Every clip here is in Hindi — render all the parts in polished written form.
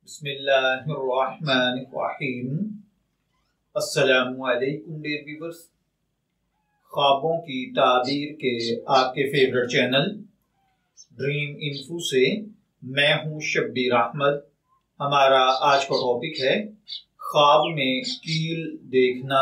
बिस्मिल्लाहिर्रहमानिर्रहीम। अस्सलामुअलैकुम डियर व्यूअर्स। ख्वाबों की ताबीर के आपके फेवरेट चैनल ड्रीम इन्फो से मैं हूं शब्बीर अहमद। हमारा आज का टॉपिक है ख्वाब में कील देखना।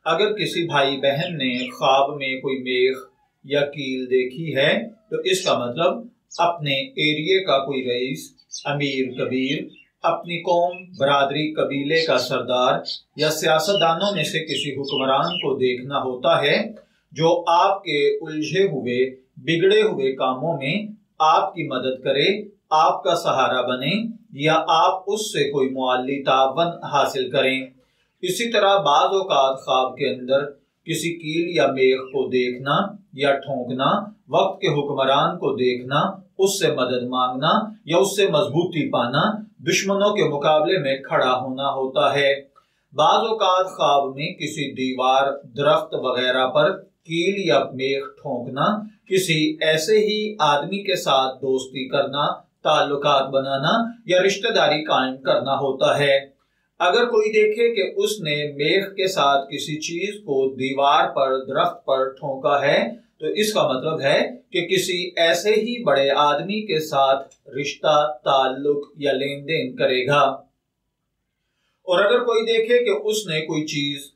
अगर किसी भाई बहन ने ख्वाब में कोई मेख या कील देखी है तो इसका मतलब अपने एरिया का कोई रईस, अमीर कबीर, अपनी कौम, बरादरी, कबीले का सरदार या सियासतदानों में से किसी हुक्मरान को देखना होता है जो आपके उलझे हुए, बिगड़े हुए कामों में आपकी मदद करे, आपका सहारा बने या आप उससे कोई मुआली तावन हासिल करें। इसी तरह बाज़ औक़ात ख्वाब के अंदर किसी कील या मेख को देखना या ठोंकना, वक्त के हुक्मरान को देखना, उससे मदद मांगना या उससे मजबूती पाना, दुश्मनों के मुकाबले में खड़ा होना होता है। बाज़ औक़ात ख्वाब में किसी दीवार, दरख्त वगैरह पर कील या मेख ठोंकना, किसी ऐसे ही आदमी के साथ दोस्ती करना, ताल्लुकात बनाना या रिश्तेदारी कायम करना होता है। अगर कोई देखे कि उसने मेख के साथ किसी चीज को दीवार पर, दरख्त पर ठोका है तो इसका मतलब है कि किसी ऐसे ही बड़े आदमी के साथ रिश्ता, ताल्लुक या लेन देन करेगा। और अगर कोई देखे कि उसने कोई चीज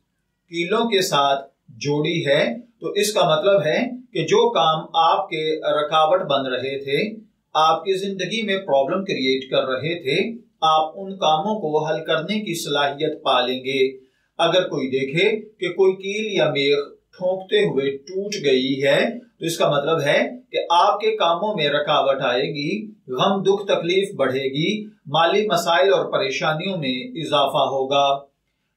कीलों के साथ जोड़ी है तो इसका मतलब है कि जो काम आपके रुकावट बन रहे थे, आपकी जिंदगी में प्रॉब्लम क्रिएट कर रहे थे, आप उन कामों को हल करने की सलाहियत पालेंगे। अगर कोई देखे कि कोई कील या मेख ठोंकते हुए टूट गई है तो इसका मतलब है कि आपके कामों में रुकावट आएगी, गम, दुख, तकलीफ बढ़ेगी, माली मसाइल और परेशानियों में इजाफा होगा।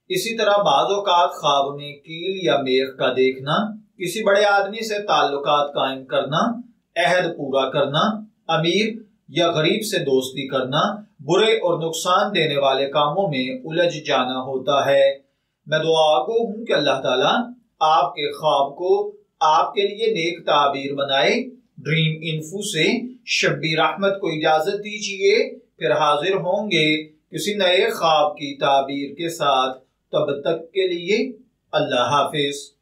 इसी तरह बाज़ औक़ात ख्वाब में कील या मेख का देखना, किसी बड़े आदमी से ताल्लुकात कायम करना, अहद पूरा करना, अमीर या गरीब से दोस्ती करना, बुरे और नुकसान देने वाले कामों में उलझ जाना होता है। मैं दुआ गो हूं कि अल्लाह ताला आपके ख्वाब को आपके लिए नेक ताबीर बनाए। ड्रीम इन्फो से शब्बीर अहमद को इजाजत दीजिए, फिर हाजिर होंगे किसी नए ख्वाब की ताबीर के साथ। तब तक के लिए अल्लाह हाफिज।